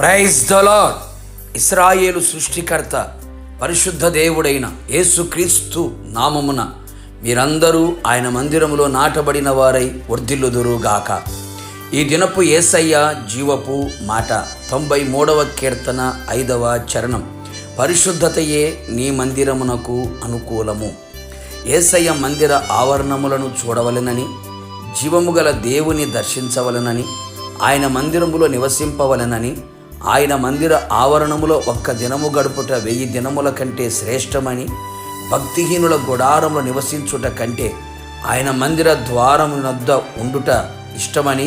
Praise the lord. ఇశ్రాయేలు సృష్టికర్త పరిశుద్ధ దేవుడైన యేసుక్రీస్తు నామమున మీరందరూ ఆయన మందిరములో నాటబడిన వారై వర్ధిల్లుదురుగాక. ఈ దినపు యేసయ్య జీవపు మాట 93వ కీర్తన 5వ చరణం. పరిశుద్ధతయే నీ మందిరమునకు అనుకూలము. యేసయ్య మందిర ఆవరణములను చూడవలెనని, జీవము గల దేవుని దర్శించవలెనని, ఆయన మందిరములో నివసింపవలెనని, ఆయన మందిర ఆవరణములో ఒక్క దినము గడుపుట 1000 దినముల కంటే శ్రేష్టమని, భక్తిహీనుల గుడారములో నివసించుట కంటే ఆయన మందిర ద్వారమునద్ద ఉండుట ఇష్టమని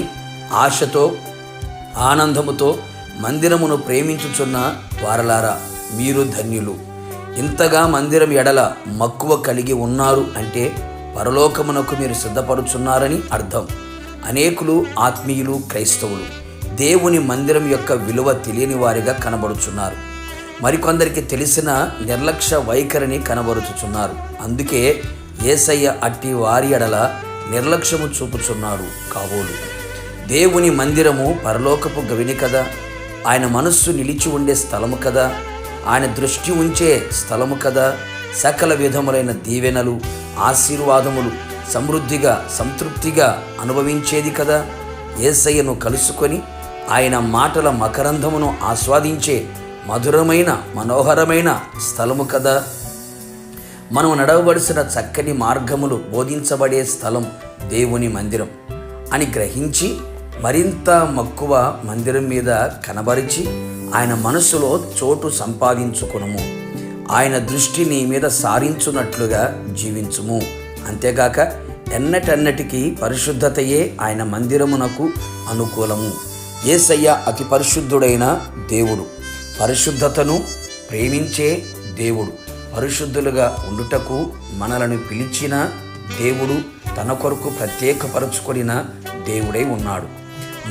ఆశతో ఆనందముతో మందిరమును ప్రేమించుచున్న వారలారా, మీరు ధన్యులు. ఇంతగా మందిరం ఎడల మక్కువ కలిగి ఉన్నారు అంటే పరలోకమునకు మీరు సిద్ధపడుచున్నారని అర్థం. అనేకులు ఆత్మీయులు, క్రైస్తవులు దేవుని మందిరం యొక్క విలువ తెలియని వారిగా కనబడుచున్నారు. మరికొందరికి తెలిసిన నిర్లక్ష్య వైఖరిని కనబరుచుచున్నారు. అందుకే యేసయ్య అట్టి వారి ఎడల నిర్లక్ష్యము చూపుచున్నాడు కాబోలు. దేవుని మందిరము పరలోకపు గవిని కదా, ఆయన మనస్సు నిలిచి ఉండే స్థలము కదా, ఆయన దృష్టి ఉంచే స్థలము కదా, సకల విధములైన దీవెనలు, ఆశీర్వాదములు సమృద్ధిగా సంతృప్తిగా అనుభవించేది కదా. యేసయ్యను కలుసుకొని ఆయన మాటల మకరంధమును ఆస్వాదించే మధురమైన మనోహరమైన స్థలము కదా. మనం నడవవలసిన చక్కని మార్గములు బోధించబడే స్థలం దేవుని మందిరం అని గ్రహించి మరింత మక్కువ మందిరం మీద కనబరిచి ఆయన మనసులో చోటు సంపాదించుకునుము. ఆయన దృష్టి నీ మీద సారించున్నట్లుగా జీవించుము. అంతేగాక ఎన్నటన్నటికీ పరిశుద్ధతయే ఆయన మందిరమునకు అనుకూలము. యేసయ్య అతి పరిశుద్ధుడైన దేవుడు, పరిశుద్ధతను ప్రేమించే దేవుడు, పరిశుద్ధులుగా ఉండుటకు మనలను పిలిచిన దేవుడు, తన కొరకు ప్రత్యేకపరచుకొనిన దేవుడై ఉన్నాడు.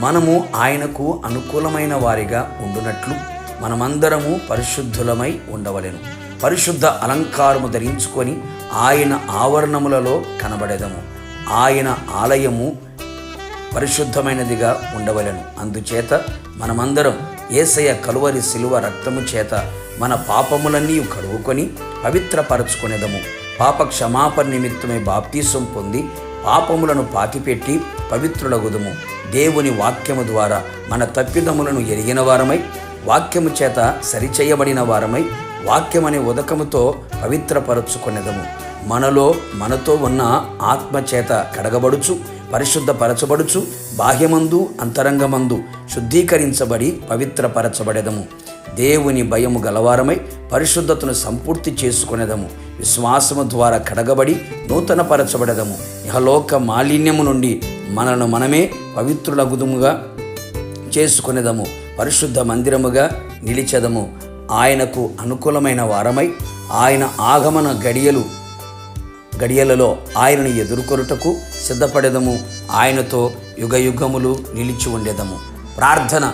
మనము ఆయనకు అనుకూలమైన వారిగా ఉండునట్లు మనమందరము పరిశుద్ధులమై ఉండవలెను. పరిశుద్ధ అలంకారము ధరించుకొని ఆయన ఆవరణములలో కనబడెదము. ఆయన ఆలయము పరిశుద్ధమైనదిగా ఉండవలెను. అందుచేత మనమందరం యేసయ్య కలువరి శిలువ రక్తము చేత మన పాపములన్నీ కడుగుకొని పవిత్రపరచుకొనేదము. పాప క్షమాపణ నిమిత్తమై బాప్తీసం పొంది పాపములను పాతిపెట్టి పవిత్రులగుదుము. దేవుని వాక్యము ద్వారా మన తప్పిదములను ఎరిగిన వారమై, వాక్యము చేత సరిచేయబడిన వారమై, వాక్యమనే ఉదకముతో పవిత్రపరచుకొనేదము. మనలో మనతో ఉన్న ఆత్మ చేత కడగబడుచు, పరిశుద్ధపరచబడుచు, బాహ్యమందు అంతరంగమందు శుద్ధీకరించబడి పవిత్రపరచబడెదము. దేవుని భయము గలవారమై పరిశుద్ధతను సంపూర్తి చేసుకునేదము. విశ్వాసము ద్వారా కడగబడి నూతనపరచబడెదము. ఇహలోక మాలిన్యము నుండి మనను మనమే పవిత్రులగుదుముగా చేసుకునేదము. పరిశుద్ధ మందిరముగా నిలిచెదము. ఆయనకు అనుకూలమైన వారమై ఆయన ఆగమన గడియలలో ఆయనను ఎదుర్కొనుటకు సిద్ధపడెదము. ఆయనతో యుగయుగములు నిలిచి ఉండేదము. ప్రార్థన.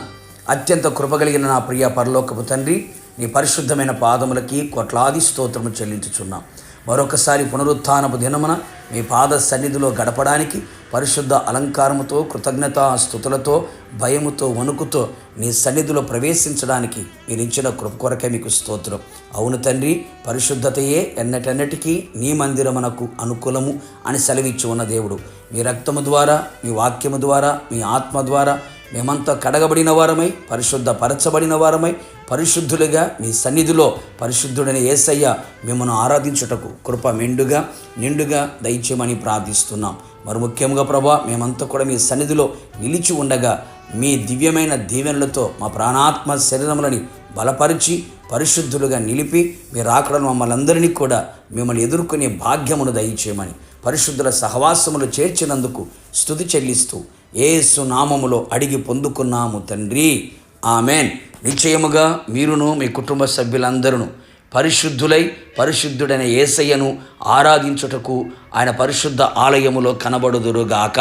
అత్యంత కృపగలిగిన నా ప్రియ పరలోకపు తండ్రి, నీ పరిశుద్ధమైన పాదములకి కోట్లాది స్తోత్రము చెల్లించుచున్నాం. మరొకసారి పునరుత్థానపు దినమున మీ పాద సన్నిధిలో గడపడానికి పరిశుద్ధ అలంకారముతో, కృతజ్ఞత స్తుతులతో, భయముతో, వణుకుతో నీ సన్నిధిలో ప్రవేశించడానికి మీరు ఇచ్చిన కృప కొరకే మీకు స్తోత్రం. అవును తండ్రి, పరిశుద్ధతయే ఎన్నటెన్నటికీ నీ మందిరమునకు అనుకూలము అని సెలవిచ్చి ఉన్న దేవుడు, మీ రక్తము ద్వారా, మీ వాక్యము ద్వారా, మీ ఆత్మ ద్వారా మేమంతా కడగబడిన వారమై, పరిశుద్ధపరచబడిన వారమై, పరిశుద్ధులుగా నీ సన్నిధిలో పరిశుద్ధుడైన యేసయ్య మిమ్మల్ని ఆరాధించుటకు కృప మెండుగా నిండుగా దయచేయమని ప్రార్థిస్తున్నాం. మరి ముఖ్యంగా ప్రభా, మేమంతా కూడా మీ సన్నిధిలో నిలిచి ఉండగా మీ దివ్యమైన దీవెనలతో మా ప్రాణాత్మ శరీరములని బలపరిచి పరిశుద్ధులుగా నిలిపి మీ రాకడను మమ్మల్ని అందరినీ కూడా మిమ్మల్ని ఎదుర్కొనే భాగ్యమును దయచేయమని పరిశుద్ధుల సహవాసములు చేర్చినందుకు స్తుతి చెల్లిస్తూ యేసు నామములో అడిగి పొందుకున్నాము తండ్రి, ఆమెన్. నిశ్చయముగా మీరును మీ కుటుంబ సభ్యులందరూ పరిశుద్ధులై పరిశుద్ధుడైన యేసయ్యను ఆరాధించుటకు ఆయన పరిశుద్ధ ఆలయములో కనబడుదురుగాక.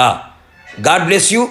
God bless you.